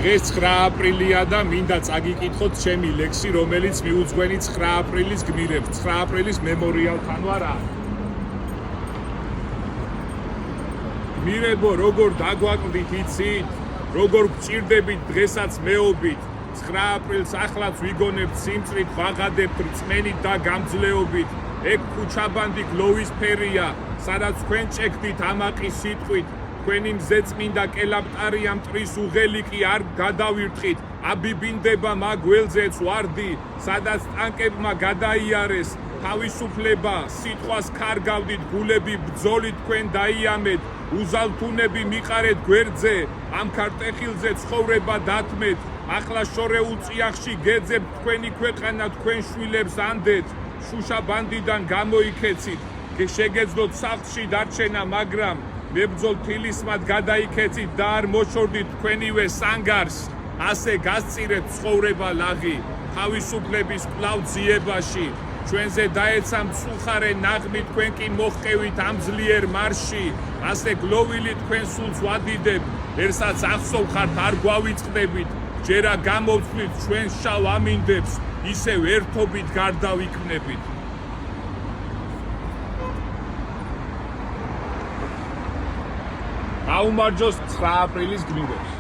დღეს 9 აპრილია და მინდა წაგიკითხოთ ჩემი ლექსი, რომელიც მიუძღვენი 9 აპრილის გმირებს, 9 აპრილის მემორიალთან ვარ. გმირებო, როგორ დაგვაკვდით, იცით? როგორ გჭირდებით დღესაც მეობით? 9 აპრილს ახლაც ვიგონებთ სიმწრით, ვაღადებთ რწმენით და გამძლეობით. ეგ ქუჩაბანდი გლოვისფერია, სადაც თქვენ ჭექდით ამაყის სიტყვით. თქვენი მზეწმინდა კელაპტარია მტრის უღელი კი არ გადავირთხით. აბიბინდება მაგ ველზეც ვარდი, სადაც ტანკებმა გადაიარეს თავისუფლება. სიტყვას ქარგავდით, გულები ბრძოლით თქვენ დაიამეთ. უზალთუნები მიყარეთ გვერდზე, ამ ქარტეხილზე ცხოვრება დათმეთ. ახლა შორეულ წიაღში გეძებთ თქვენი ქვეყანა, თქვენ შვილებს ანდეთ. შუშაბანდიდან გამოიქეცით, შეგეძლოთ სახლში დარჩენა, მაგრამ მებრძოლ თილისმად გადაიქეცით და არ მოშორდით თქვენივე სანგარს. ასე გასწირეთ ცხოვრება ლაღი, თავისუფლების კვლავ ძიებაში. ჩვენზე დაეცა მწუხარე ნაღმი, თქვენ კი მოჰყევით ამ ძლიერ მარში. ასე გლოვილი თქვენ სულს ვადიდებ, ერთსაც ახსოვხართ არ გვავიწყდებით. ჯერა გამოვთვლით ჩვენ შავ ამინდებს, ისევ ერთობით გარდავიქმნებით. გაუმარჯოს 9 აპრილის გმირებს.